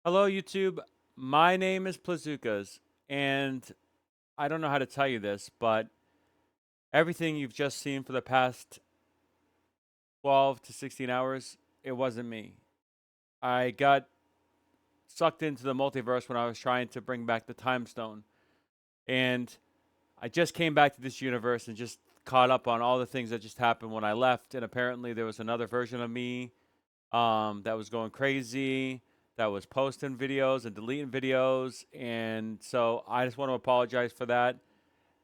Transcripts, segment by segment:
Hello, YouTube. My name is Plazukas, and I don't know how to tell you this, but everything you've just seen for the past 12 to 16 hours, it wasn't me. I got sucked into the multiverse when I was trying to bring back the time stone, and I just came back to this universe and just caught up on all the things that just happened when I left, and apparently there was another version of me that was going crazy, that was posting videos and deleting videos, and so I just want to apologize for that.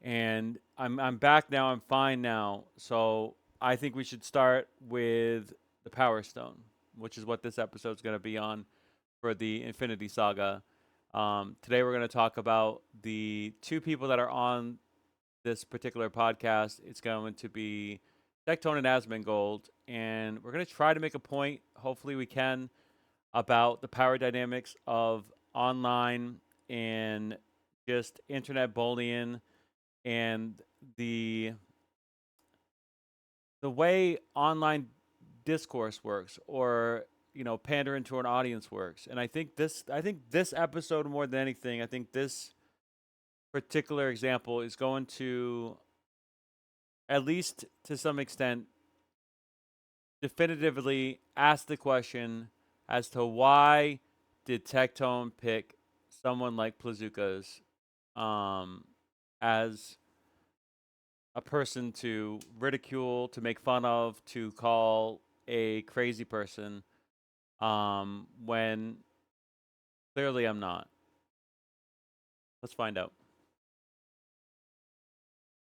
And I'm back now. I'm fine now. So I think we should start with the Power Stone, which is what this episode is going to be on for the Infinity Saga. Today we're going to talk about the two people that are on this particular podcast. It's going to be Tectone and Asmongold, and we're going to try to make a point, hopefully we can, about the power dynamics of online and just internet bullying and the way online discourse works, or pandering to an audience works. And I think this episode, more than anything, I think this particular example is going to, at least to some extent, definitively ask the question as to why did Tectone pick someone like Plazukas as a person to ridicule, to make fun of, to call a crazy person, when clearly I'm not. Let's find out.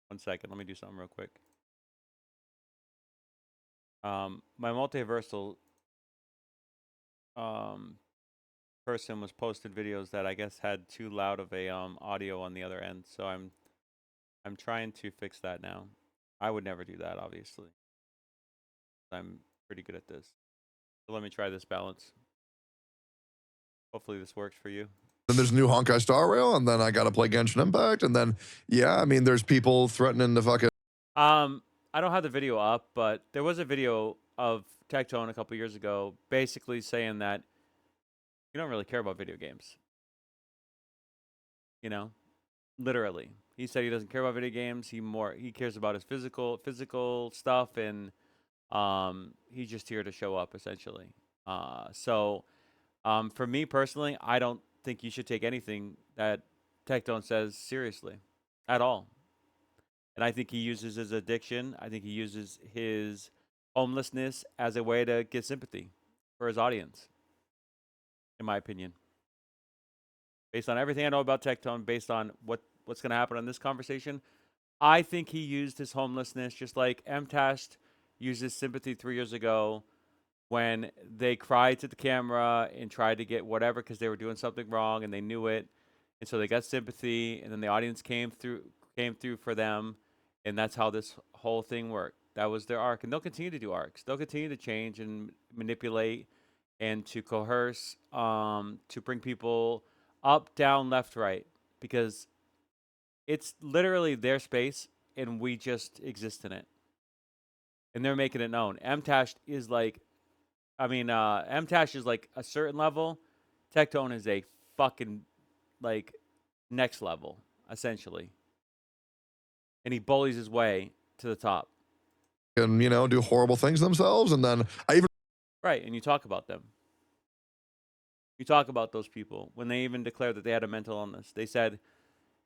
1 second, let me do something real quick. My multiversal um, person was posted videos that I guess had too loud of a audio on the other end, so I'm trying to fix that now. I would never do that, obviously. I'm pretty good at this. So let me try this balance. Hopefully this works for you. Then there's new Honkai Star Rail, and then I got to play Genshin Impact, and then yeah, I mean, there's people threatening to fucking. Um, I don't have the video up, but there was a video of Tectone a couple years ago, basically saying that you don't really care about video games. You know, literally, he said he doesn't care about video games. He cares about his physical stuff, and he's just here to show up essentially. So for me personally, I don't think you should take anything that Tectone says seriously at all. And I think he uses his addiction. I think he uses his homelessness as a way to get sympathy for his audience, in my opinion. Based on everything I know about Tectone, based on what's going to happen in this conversation, I think he used his homelessness just like MTashed uses sympathy 3 years ago when they cried to the camera and tried to get whatever because they were doing something wrong and they knew it, and so they got sympathy, and then the audience came through for them, and that's how this whole thing worked. That was their arc, and they'll continue to do arcs. They'll continue to change and manipulate and to coerce, to bring people up, down, left, right, because it's literally their space, and we just exist in it, and they're making it known. MTash is like MTash is like a certain level. Tectone is a fucking like next level, essentially. And he bullies his way to the top. Do horrible things themselves, and then I even. Right, and you talk about them. You talk about those people when they even declared that they had a mental illness. They said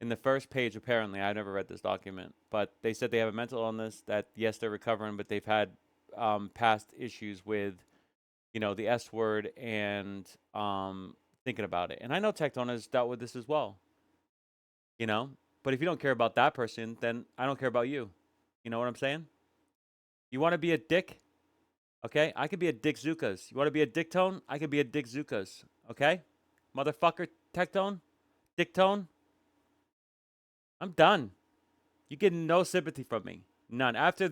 in the first page, apparently, I never read this document, but they said they have a mental illness, that yes, they're recovering, but they've had past issues with, the S word and thinking about it. And I know Tectone has dealt with this as well, you know? But if you don't care about that person, then I don't care about you. You know what I'm saying? You want to be a dick? Okay? I could be a Dick Zukas. You want to be a Dictone? I could be a Dick Zukas. Okay? Motherfucker, Tectone? Dictone? I'm done. You get no sympathy from me. None. After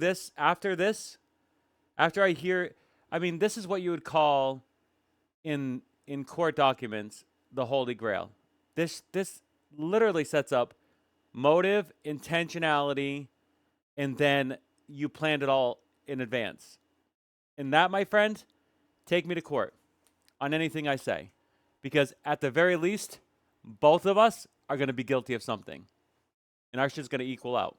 I hear, I mean, this is what you would call in court documents the Holy Grail. This literally sets up motive, intentionality, and then you planned it all in advance. And that, my friend, take me to court on anything I say, Because at the very least, both of us are going to be guilty of something. And our shit's going to equal out.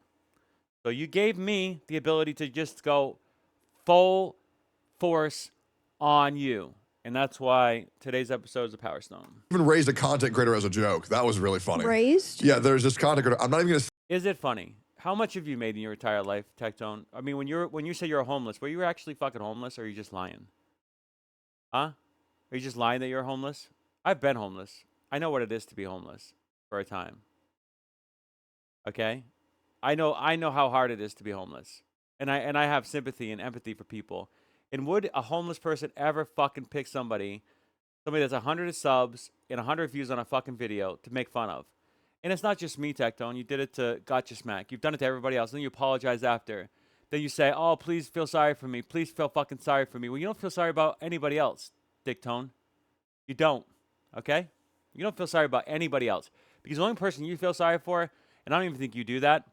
So you gave me the ability to just go full force on you. And that's why today's episode is a Power Stone. Even raised a content creator as a joke. That was really funny. Raised? Yeah, there's this content creator. I'm not even gonna. Is it funny? How much have you made in your entire life, Tectone? I mean, when you say you're homeless, were you actually fucking homeless, or are you just lying? Huh? Are you just lying that you're homeless? I've been homeless. I know what it is to be homeless for a time. Okay? I know how hard it is to be homeless. And I have sympathy and empathy for people. And would a homeless person ever fucking pick somebody that's 100 subs and 100 views on a fucking video to make fun of? And it's not just me, Tectone. You did it to Gacha Smack. You've done it to everybody else. Then you apologize after. Then you say, oh, please feel sorry for me. Please feel fucking sorry for me. Well, you don't feel sorry about anybody else, Dictone. You don't. Okay? You don't feel sorry about anybody else. Because the only person you feel sorry for, and I don't even think you do that,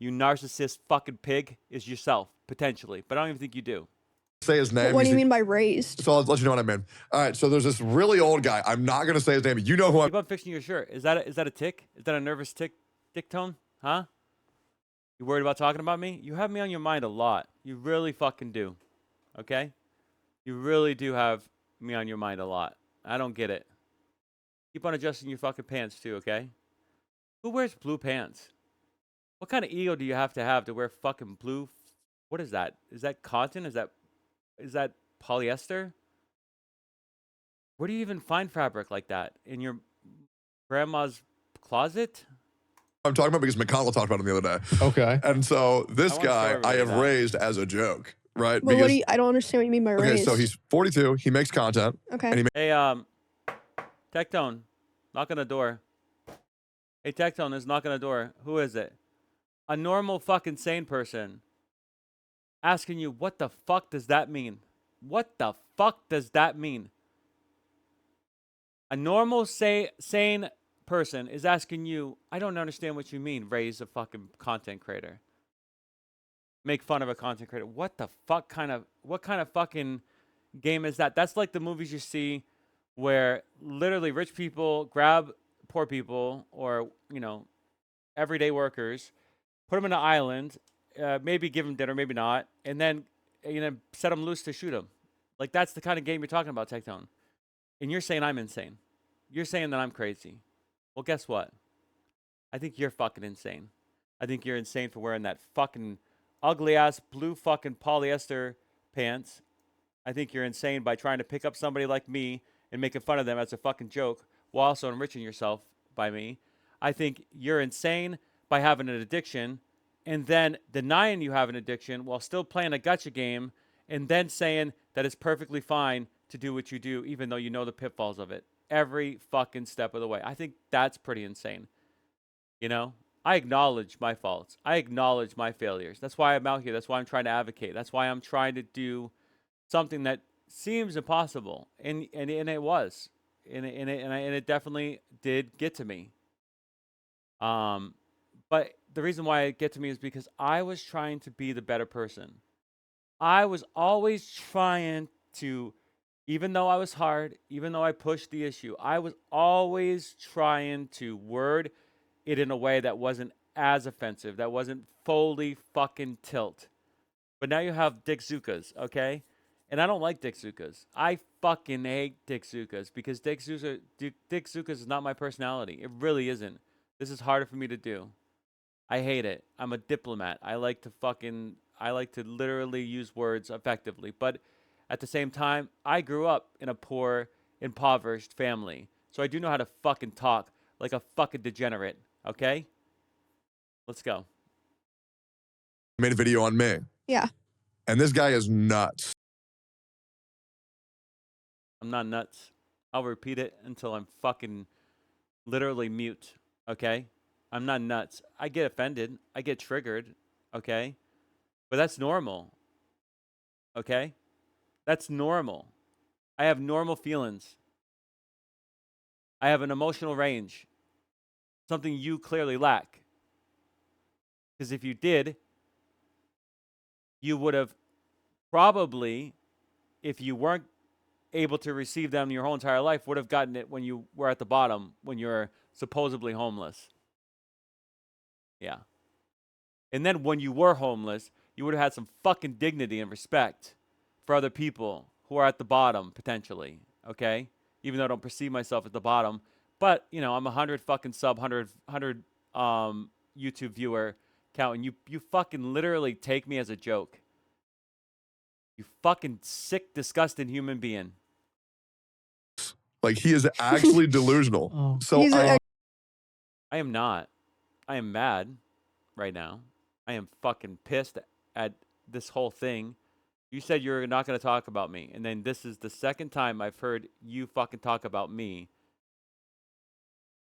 you narcissist fucking pig, is yourself, potentially. But I don't even think you do. Say his name. What do you mean by raised? So I'll let you know what I mean. All right, so there's this really old guy. I'm not gonna say his name. You know who I'm. Keep on fixing your shirt. Is that a tick? Is that a nervous tick, Dictone? Huh? You worried about talking about me? You have me on your mind a lot. You really fucking do. Okay? You really do have me on your mind a lot. I don't get it. Keep on adjusting your fucking pants too, okay? Who wears blue pants? What kind of ego do you have to wear fucking blue? What is that? Is that cotton? Is that polyester? Where do you even find fabric like that? In your grandma's closet? I'm talking about because McConnell talked about him the other day. Okay. And so this I wanna show guy I everybody have that. raised as a joke, right? But what do you, I don't understand what you mean by okay, raised. so he's 42. He makes content. Okay. And he Hey, Tectone, knock on the door. Hey, Tectone, there's knock on the door. Who is it? A normal fucking sane person asking you, what the fuck does that mean? What the fuck does that mean? A normal sane person is asking you, I don't understand what you mean, raise a fucking content creator. Make fun of a content creator. What the fuck what kind of fucking game is that? That's like the movies you see where literally rich people grab poor people or, everyday workers, put them in an island, maybe give them dinner, maybe not, and then, set them loose to shoot them. Like, that's the kind of game you're talking about, Tectone. And you're saying I'm insane. You're saying that I'm crazy. Well, guess what? I think you're fucking insane. I think you're insane for wearing that fucking ugly-ass blue fucking polyester pants. I think you're insane by trying to pick up somebody like me and making fun of them as a fucking joke while also enriching yourself by me. I think you're insane by having an addiction and then denying you have an addiction while still playing a gacha game and then saying that it's perfectly fine to do what you do even though you know the pitfalls of it every fucking step of the way. I think that's pretty insane. I acknowledge my faults. I acknowledge my failures. That's why I'm out here. That's why I'm trying to advocate. That's why I'm trying to do something that seems impossible, and it was, and it definitely did get to me. But the reason why it get to me is because I was trying to be the better person. I was always trying to, even though I was hard, even though I pushed the issue, I was always trying to word it in a way that wasn't as offensive, that wasn't fully fucking tilt. But now you have Dick Zukas, okay? And I don't like Dick Zukas. I fucking hate Dick Zukas because Dick Zukas is not my personality. It really isn't. This is harder for me to do. I hate it. I'm a diplomat. I like to literally use words effectively. But at the same time, I grew up in a poor, impoverished family. So I do know how to fucking talk like a fucking degenerate, okay? Let's go. made a video on me. Yeah. And this guy is nuts. I'm not nuts. I'll repeat it until I'm fucking literally mute, okay? I'm not nuts. I get offended. I get triggered, okay? But that's normal, okay? That's normal. I have normal feelings. I have an emotional range, something you clearly lack. Because if you did, you would have probably, if you weren't able to receive them your whole entire life would have gotten it when you were at the bottom, when you're supposedly homeless. Yeah. And then when you were homeless, you would have had some fucking dignity and respect for other people who are at the bottom, potentially. Okay? Even though I don't perceive myself at the bottom. But, you know, I'm 100 fucking sub, 100 YouTube viewer count. And you fucking literally take me as a joke. You fucking sick, disgusting human being. Like, he is actually delusional. Oh. So He's I am not. I am mad right now. I am fucking pissed at this whole thing. You said you're not going to talk about me. And then this is the second time I've heard you fucking talk about me.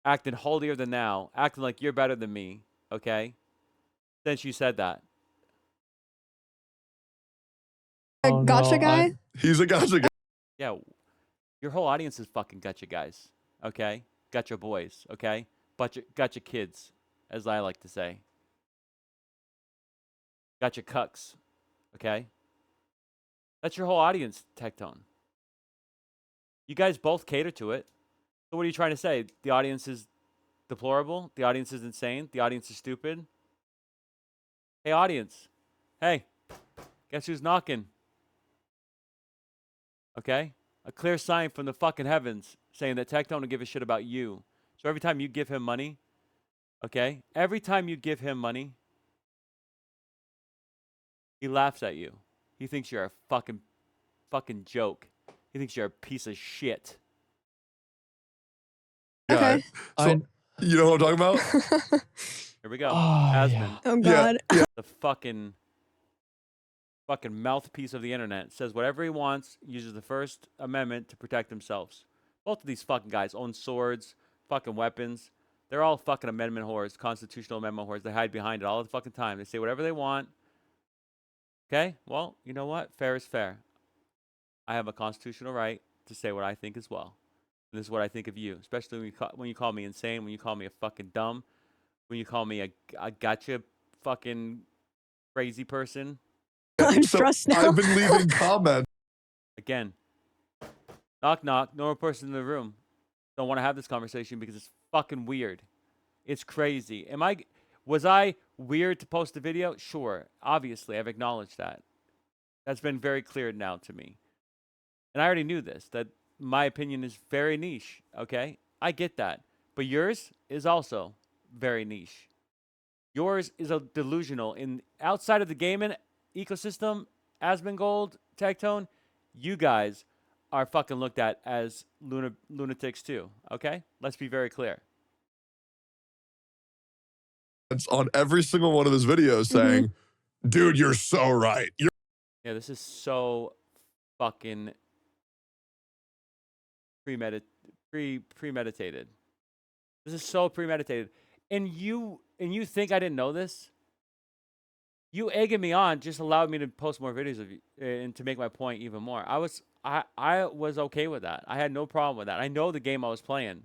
Acting holier than thou. Acting like you're better than me. Okay? Since you said that. a Oh, gotcha no, guy. he's a gotcha guy. Yeah. Your whole audience is fucking gotcha guys. Okay? Gotcha boys. Okay? Gotcha kids, as I like to say. Gotcha cucks. Okay? That's your whole audience, Tectone. You guys both cater to it. So what are you trying to say? The audience is deplorable? The audience is insane? The audience is stupid? Hey, audience. Hey, guess who's knocking? Okay? A clear sign from the fucking heavens saying that Tectone will give a shit about you. So every time you give him money, okay? Every time you give him money, he laughs at you. He thinks you're a fucking joke. He thinks you're a piece of shit. Okay. So, you know what I'm talking about? Here we go. Oh, Asman. yeah. Oh Yeah, God. yeah. The fucking mouthpiece of the internet, says whatever he wants, uses the First Amendment to protect themselves. Both of these fucking guys own swords, fucking weapons. They're all fucking amendment whores, constitutional amendment whores. They hide behind it all the fucking time. They say whatever they want. Okay? Well, you know what? Fair is fair. I have a constitutional right to say what I think as well. And this is what I think of you, especially when you call me insane, when you call me a fucking dumb, when you call me a gotcha fucking crazy person. I'm So stressed now. I've been leaving comments. Again, knock knock, no more person in the room. Don't want to have this conversation because it's fucking weird. It's crazy. Was I weird to post a video? Sure. Obviously, I've acknowledged that. That's been very clear now to me. And I already knew this, that my opinion is very niche, okay? I get that. But yours is also very niche. Yours is a delusional. Outside of the gaming ecosystem, Asmongold, Tectone, you guys are fucking looked at as lunatics too, okay? Let's be very clear. On every single one of his videos saying, dude, you're so right. Yeah, this is so fucking premeditated. This is so premeditated. And you think I didn't know this? You egging me on just allowed me to post more videos of you and to make my point even more. I was okay with that. I had no problem with that. I know the game I was playing.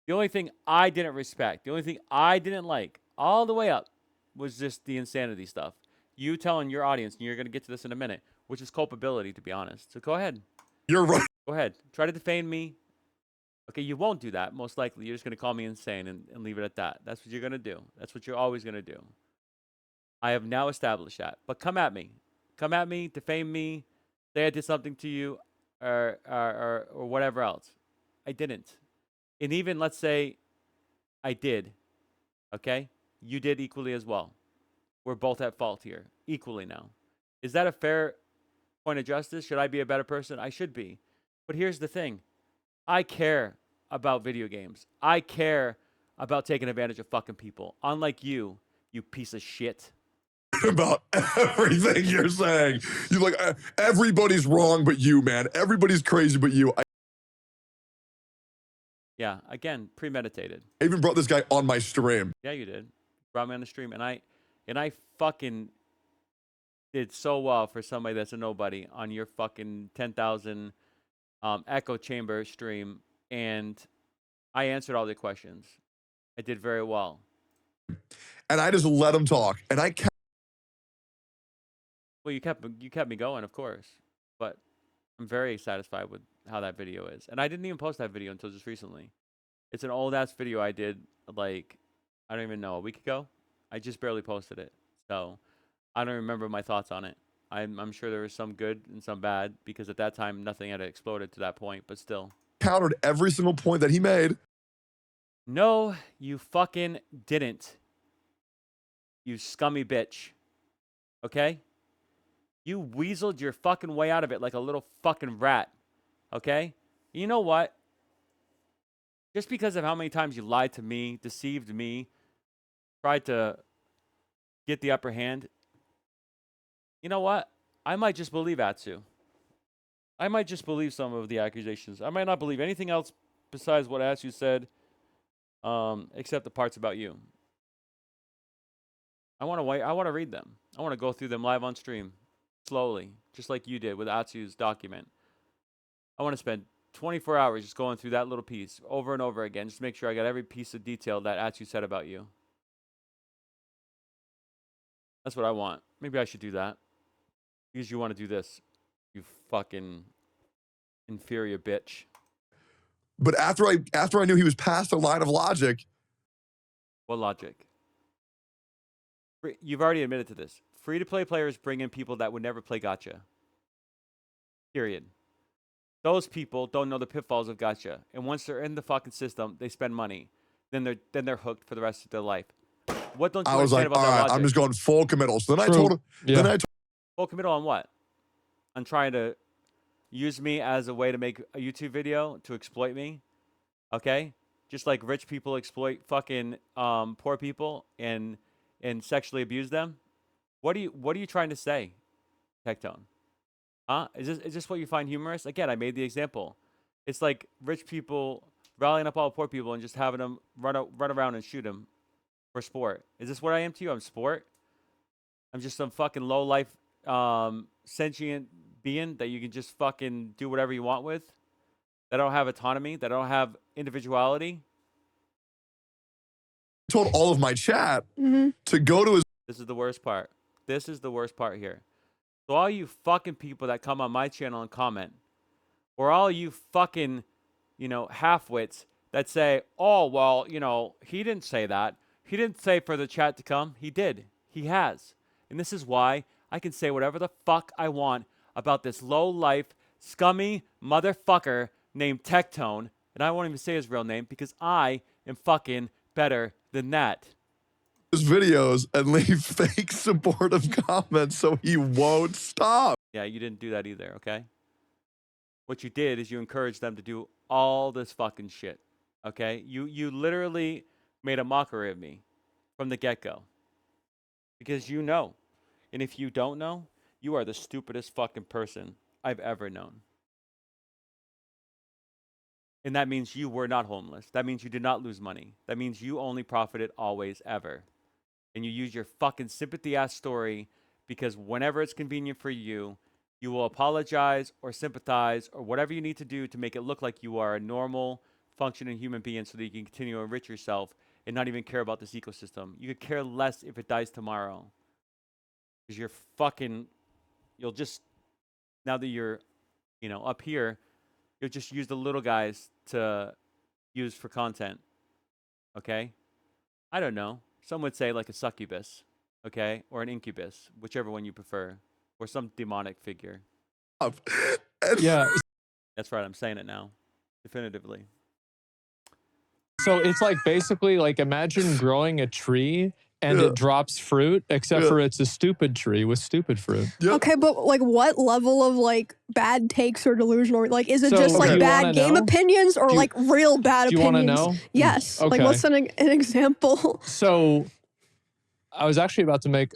The only thing I didn't respect, the only thing I didn't like, all the way up, was just the insanity stuff. You telling your audience, and you're going to get to this in a minute, which is culpability, to be honest. So go ahead. You're right. Go ahead. Try to defame me. Okay, you won't do that, most likely. You're just going to call me insane and leave it at that. That's what you're going to do. That's what you're always going to do. I have now established that. But come at me. Come at me, defame me, say I did something to you, or whatever else. I didn't. And even, let's say, I did. Okay? You did equally as well. We're both at fault here. Equally now. Is that a fair point of justice? Should I be a better person? I should be. But here's the thing. I care about video games. I care about taking advantage of fucking people. Unlike you, you piece of shit. About everything you're saying. You're like, everybody's wrong but you, man. Everybody's crazy but you. I Yeah, again, premeditated. even brought this guy on my stream. Yeah, you did. Brought me on the stream, and I fucking did so well for somebody that's a nobody on your fucking 10,000 echo chamber stream, and I answered all the questions. I did very well. And I just let him talk. And I kept Well, you kept me going, of course, but I'm very satisfied with how that video is. And I didn't even post that video until just recently. It's an old ass video I did like, I don't even know, a week ago. I just barely posted it. So I don't remember my thoughts on it. I'm sure there was some good and some bad because at that time nothing had exploded to that point, but still. Countered every single point that he made. No, you fucking didn't. You scummy bitch. Okay? You weaseled your fucking way out of it like a little fucking rat. Okay? You know what? Just because of how many times you lied to me, deceived me, tried to get the upper hand, you know what? I might just believe Atsu. I might just believe some of the accusations. I might not believe anything else besides what Atsu said, except the parts about you. I want to wait. I want to read them. I want to go through them live on stream, slowly, just like you did with Atsu's document. I want to spend 24 hours just going through that little piece over and over again, just to make sure I got every piece of detail that Atsu said about you. That's what I want. Maybe I should do that. Because you want to do this, you fucking inferior bitch. But after I knew he was past the line of logic. What logic? You've already admitted to this. Free-to-play players bring in people that would never play Gacha. Period. Those people don't know the pitfalls of Gacha, and once they're in the fucking system, they spend money. Then they're hooked for the rest of their life. What don't you I was understand like, about all their right, logic? I'm just going full committal. So then True. I told him. Yeah. Then I told Full committal on what? On trying to use me as a way to make a YouTube video to exploit me? Okay? Just like rich people exploit fucking poor people and sexually abuse them? What are you trying to say, Tectone? Huh? Is this what you find humorous? Again, I made the example. It's like rich people rallying up all poor people and just having them run around and shoot them for sport. Is this what I am to you? I'm sport? I'm just some fucking low life sentient being that you can just fucking do whatever you want with? That don't have autonomy? That don't have individuality? all of my chat Mm-hmm. to go to his. This is the worst part. This is the worst part here. So all you fucking people that come on my channel and comment, or all you fucking, half-wits that say, oh, well, he didn't say that. He didn't say for the chat to come. He did. He has. And this is why I can say whatever the fuck I want about this low-life, scummy motherfucker named Tectone, and I won't even say his real name because I am fucking better than that. His videos and leave fake supportive comments so he won't stop. Yeah, you didn't do that either, okay? What you did is you encouraged them to do all this fucking shit, okay? You literally made a mockery of me from the get-go because you know. And if you don't know, you are the stupidest fucking person I've ever known. And that means you were not homeless. That means you did not lose money. That means you only profited always, ever. And you use your fucking sympathy-ass story because whenever it's convenient for you, you will apologize or sympathize or whatever you need to do to make it look like you are a normal, functioning human being so that you can continue to enrich yourself and not even care about this ecosystem. You could care less if it dies tomorrow. Because you'll just, now that you're, up here, you'll just use the little guys to use for content. Okay? I don't know. Some would say like a succubus, okay? Or an incubus, whichever one you prefer. Or some demonic figure. Yeah. That's right, I'm saying it now. Definitively. So it's like basically like imagine growing a tree and it drops fruit, except for it's a stupid tree with stupid fruit. Okay, but like what level of like bad takes or delusional? Like, is it So, just do like you bad wanna game know? opinions or Do you- like real bad Do you want to opinions? know? Yes. Like, Okay. what's an example? So I was actually about to make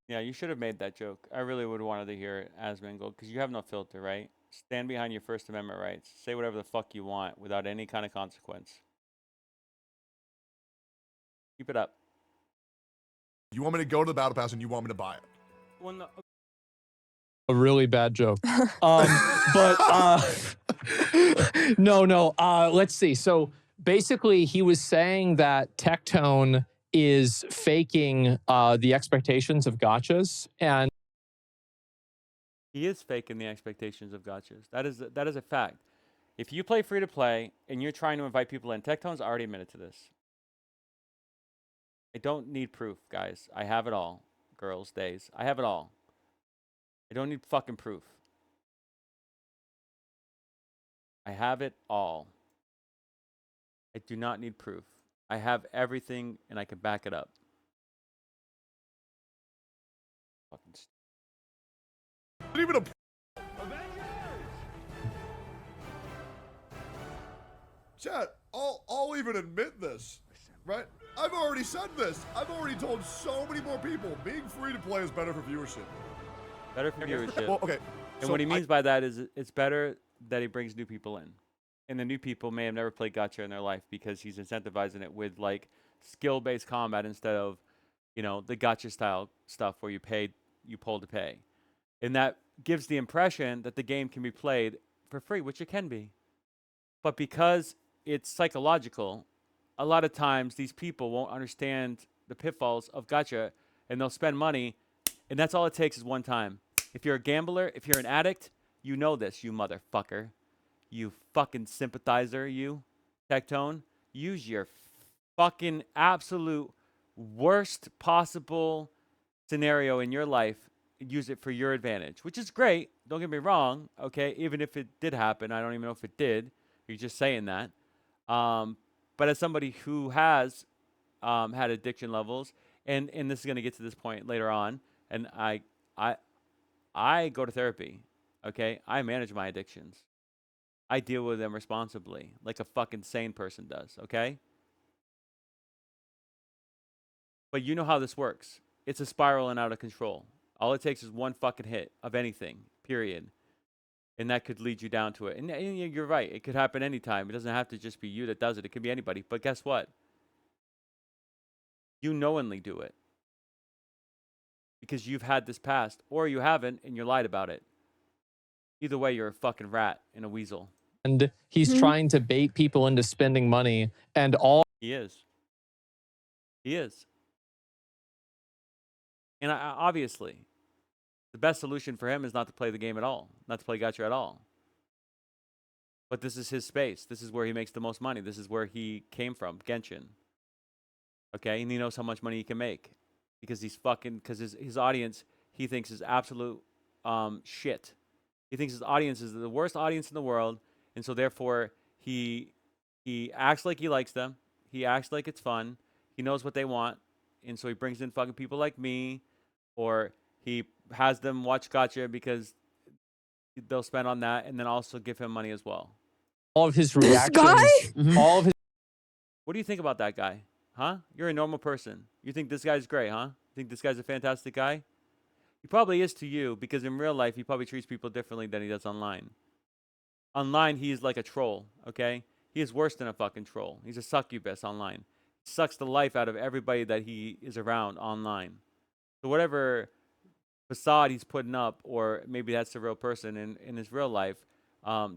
Yeah, you should have made that joke. I really would have wanted to hear it as Mango, because you have no filter, right? Stand behind your First Amendment rights. Say whatever the fuck you want without any kind of consequence. Keep it up. You want me to go to the battle pass and you want me to buy it? Well, no, a really bad joke. But no. Let's see. So basically, he was saying that Tectone is faking the expectations of gachas, and He is faking the expectations of gachas. That is a fact. If you play free to play and you're trying to invite people in, Tectone's already admitted to this. I don't need proof, guys. I have it all. Girls, days. I have it all. I don't need fucking proof. I have it all. I do not need proof. I have everything and I can back it up. Fucking Not even a chat. I'll even admit this, right? I've already said this. I've already told so many more people being free to play is better for viewership. better for viewership. Well, okay. And so what he means by that is it's better that he brings new people in. And the new people may have never played gacha in their life because he's incentivizing it with like skill-based combat instead of, you know, the gacha style stuff where you pull to pay. And that gives the impression that the game can be played for free, which it can be. But because it's psychological, a lot of times these people won't understand the pitfalls of gacha and they'll spend money, and that's all it takes is one time. If you're a gambler, if you're an addict, you know this, you motherfucker. You fucking sympathizer, you, Tectone. Use your fucking absolute worst possible scenario in your life. Use it for your advantage, which is great. Don't get me wrong, okay? Even if it did happen, I don't even know if it did. You're just saying that. But as somebody who has had addiction levels, and this is going to get to this point later on, and I go to therapy, okay? I manage my addictions. I deal with them responsibly, like a fucking sane person does, okay? But you know how this works. It's a spiral and out of control. All it takes is one fucking hit of anything, period. And that could lead you down to it. And you're right. It could happen anytime. It doesn't have to just be you that does it. It could be anybody. But guess what? You knowingly do it. Because you've had this past. Or you haven't, and you lied about it. Either way, you're a fucking rat and a weasel. And he's trying to bait people into spending money, and all He is. He is. And obviously, the best solution for him is not to play the game at all, not to play gacha at all. But this is his space. This is where he makes the most money. This is where he came from, Genshin. Okay, and he knows how much money he can make because his audience he thinks is absolute shit. He thinks his audience is the worst audience in the world, and so therefore he acts like he likes them. He acts like it's fun. He knows what they want, and so he brings in fucking people like me, or he has them watch gacha because they'll spend on that, and then also give him money as well. all of his This reactions, guy? all of his What do you think about that guy? Huh? You're a normal person. You think this guy's great, huh? You think this guy's a fantastic guy? He probably is to you because in real life he probably treats people differently than he does online. Online he's like a troll, okay? He is worse than a fucking troll. He's a succubus online. He sucks the life out of everybody that he is around online. So whatever facade he's putting up, or maybe that's the real person in his real life,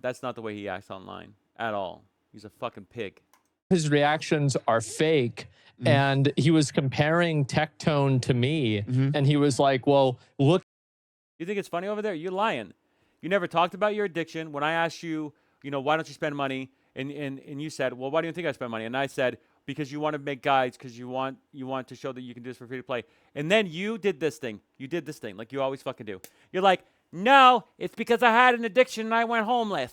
that's not the way he acts online at all. He's a fucking pig. his reactions are fake. And he was comparing Tectone to me, and he was like, well, look. You think it's funny over there? You're lying. You never talked about your addiction. When I asked you, you know, why don't you spend money? And you said, well, why do you think I spend money? And I said, because you want to make guides, because you want to show that you can do this for free to play. And then you did this thing. You did this thing like you always fucking do. You're like, no, it's because I had an addiction and I went homeless.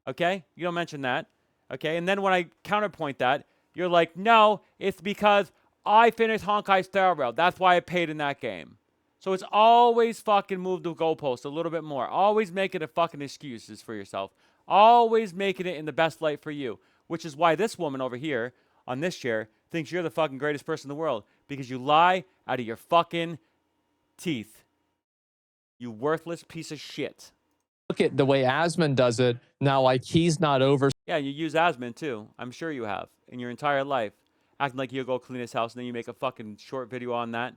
Okay? You don't mention that. Okay? And then when I counterpoint that, you're like, no, it's because I finished Honkai Star Rail. That's why I paid in that game. So it's always fucking move the goalpost a little bit more. Always making a fucking excuses for yourself. Always making it in the best light for you. Which is why this woman over here on this chair thinks you're the fucking greatest person in the world. Because you lie out of your fucking teeth. You worthless piece of shit. Look at the way Asmon does it. Now, like, he's not over. Yeah, you use Asmon too. I'm sure you have. In your entire life. Acting like you go clean his house and then you make a fucking short video on that.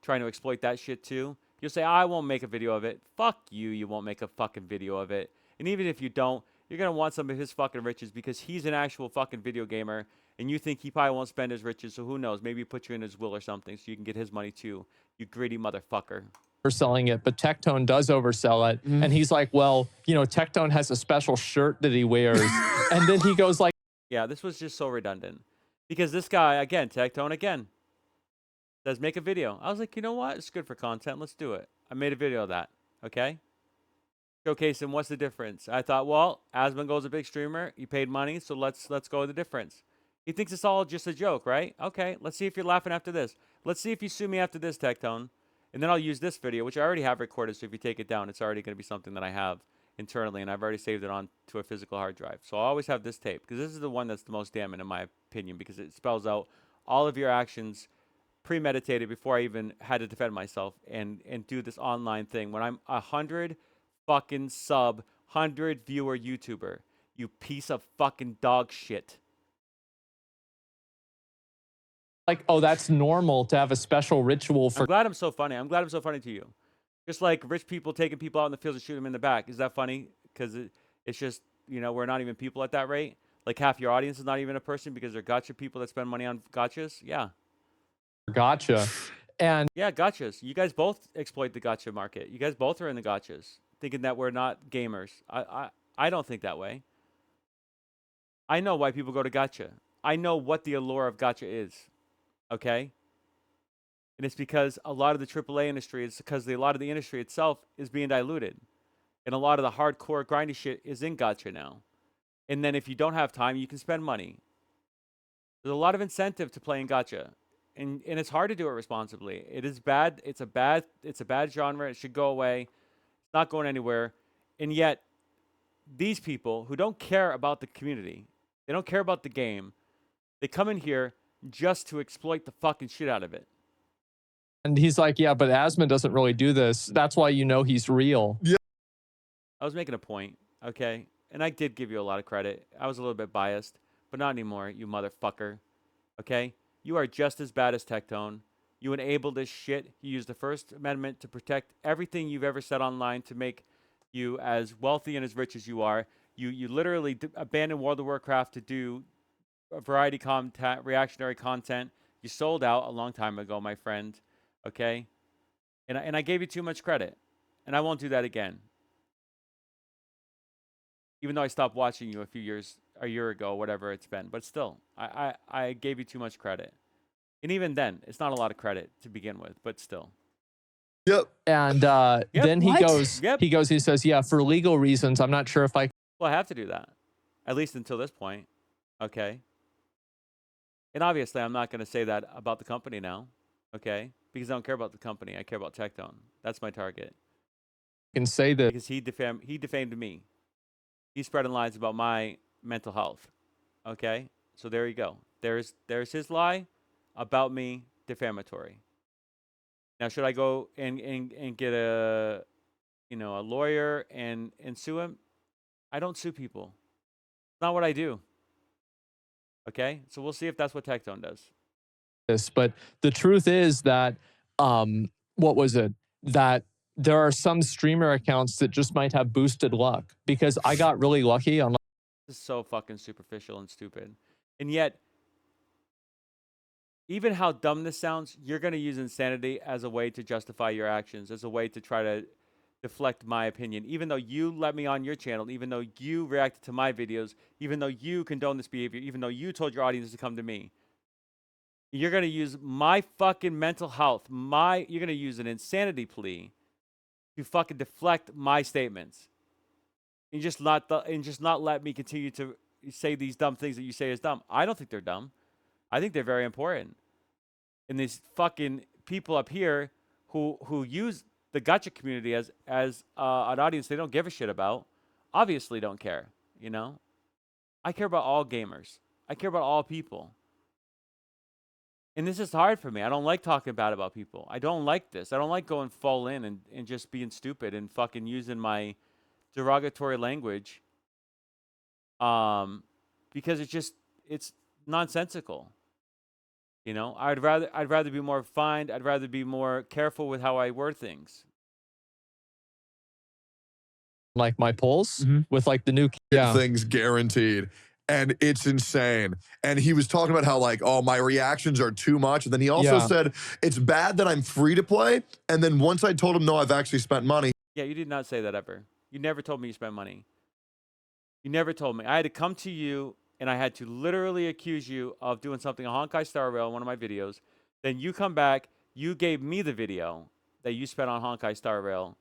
Trying to exploit that shit too. You'll say, I won't make a video of it. Fuck you, you won't make a fucking video of it. And even if you don't, you're going to want some of his fucking riches because he's an actual fucking video gamer. And you think he probably won't spend his riches, so who knows? Maybe he put you in his will or something so you can get his money too. You greedy motherfucker. overselling it, but Tectone does oversell it. And he's like, well, you know, Tectone has a special shirt that he wears. And then he goes like, Yeah, this was just so redundant. Because this guy, again, Tectone again, says make a video. I was like, you know what? It's good for content. Let's do it. I made a video of that. Okay? Showcasing what's the difference. I thought, well, Asmongold's a big streamer. He paid money, so let's go with the difference. He thinks it's all just a joke, right? Okay, let's see if you're laughing after this. Let's see if you sue me after this, Tectone. And then I'll use this video, which I already have recorded, so if you take it down, it's already going to be something that I have internally, and I've already saved it on to a physical hard drive. So I'll always have this tape, because this is the one that's the most damning, in my opinion, because it spells out all of your actions premeditated before I even had to defend myself and do this online thing. When I'm 100 fucking sub, 100 viewer YouTuber, you piece of fucking dog shit. like, oh, that's normal to have a special ritual for I'm glad I'm so funny. I'm glad I'm so funny to you. Just like rich people taking people out in the field and shooting them in the back. Is that funny? Because it's just, you know, we're not even people at that rate. Like half your audience is not even a person because they're gotcha people that spend money on gotchas. Yeah. gotcha. And Yeah, gotchas. You guys both exploit the gotcha market. You guys both are in the gotchas, thinking that we're not gamers. I don't think that way. I know why people go to gotcha. I know what the allure of gotcha is. Okay? And it's because a lot of the AAA industry, it's because a lot of the industry itself is being diluted. And a lot of the hardcore grindy shit is in gotcha now. And then if you don't have time, you can spend money. There's a lot of incentive to playing gotcha. And it's hard to do it responsibly. It is bad. It's a bad genre. It should go away. It's not going anywhere. And yet, these people who don't care about the community, they don't care about the game, they come in here just to exploit the fucking shit out of it. he's like, yeah, but Asmon doesn't really do this. That's why you know he's real. I was making a point, okay? And I did give you a lot of credit. I was a little bit biased, but not anymore, you motherfucker. Okay? You are just as bad as Tectone. You enable this shit. You use the First Amendment to protect everything you've ever said online to make you as wealthy and as rich as you are. You literally abandoned World of Warcraft to do variety content, reactionary content. You sold out a long time ago, my friend. Okay? And I gave you too much credit. And I won't do that again. Even though I stopped watching you a year ago, whatever it's been. But still, I gave you too much credit. And even then, it's not a lot of credit to begin with, but still. Yep. And Yep. then he What? goes, Yep. he says, yeah, for legal reasons, I'm not sure if I Well, I have to do that. At least until this point. Okay? And obviously, I'm not going to say that about the company now. Okay? Because I don't care about the company. I care about Tectone. That's my target. can say that. Because he defamed me. He's spreading lies about my mental health. Okay? So there you go. There's his lie about me, defamatory. Now, should I go and get a lawyer and sue him? I don't sue people. It's not what I do. Okay? So we'll see if that's what Tectone does. This, but the truth is that what was it, that there are some streamer accounts that just might have boosted luck, because I got really lucky on This is so fucking superficial and stupid. And yet, even how dumb this sounds, you're going to use insanity as a way to justify your actions, as a way to try to deflect my opinion. Even though you let me on your channel, even though you reacted to my videos, even though you condone this behavior, even though you told your audience to come to me, you're going to use my fucking mental health, you're going to use an insanity plea to fucking deflect my statements. And just not let me continue to say these dumb things that you say is dumb. I don't think they're dumb. I think they're very important. And these fucking people up here who use the gacha community as an audience they don't give a shit about, obviously don't care, you know? I care about all gamers. I care about all people. And this is hard for me. I don't like talking bad about people. I don't like this. I don't like going full in and just being stupid and fucking using my derogatory language. Because it's nonsensical. You know, I'd rather be more refined. I'd rather be more careful with how I word things. like my polls with like the new Things guaranteed. and it's insane. And he was talking about how like, oh, my reactions are too much. And then he also said, it's bad that I'm free to play. And then once I told him, no, I've actually spent money. Yeah, you did not say that ever. You never told me you spent money. You never told me. I had to come to you and I had to literally accuse you of doing something on Honkai Star Rail in one of my videos. Then you come back, you gave me the video that you spent on Honkai Star Rail.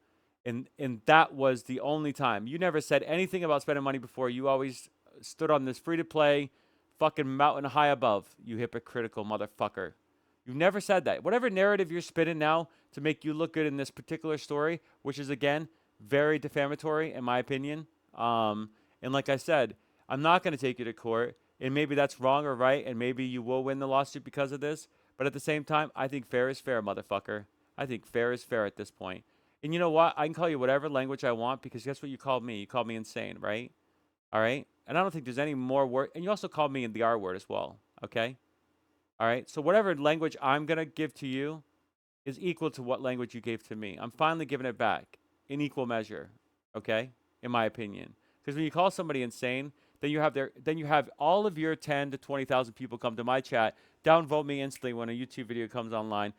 And that was the only time. You never said anything about spending money before. You always stood on this free-to-play fucking mountain high above, you hypocritical motherfucker. You never said that. Whatever narrative you're spinning now to make you look good in this particular story, which is, again, very defamatory in my opinion. And like I said, I'm not going to take you to court. And maybe that's wrong or right, and maybe you will win the lawsuit because of this. But at the same time, I think fair is fair, motherfucker. I think fair is fair at this point. And you know what? I can call you whatever language I want because guess what you called me? You called me insane, right? All right? And I don't think there's any more word. And you also called me in the R word as well, okay? All right? So whatever language I'm going to give to you is equal to what language you gave to me. I'm finally giving it back in equal measure, okay? In my opinion. Because when you call somebody insane, then you have all of your 10 to 20,000 people come to my chat, downvote me instantly when a YouTube video comes online,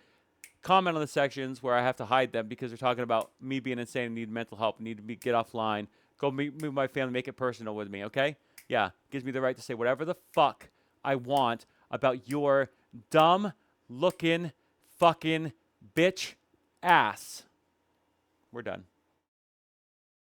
comment on the sections where I have to hide them because they're talking about me being insane, need mental help, need to get offline, go meet my family, make it personal with me, okay? Yeah, gives me the right to say whatever the fuck I want about your dumb looking fucking bitch ass. We're done.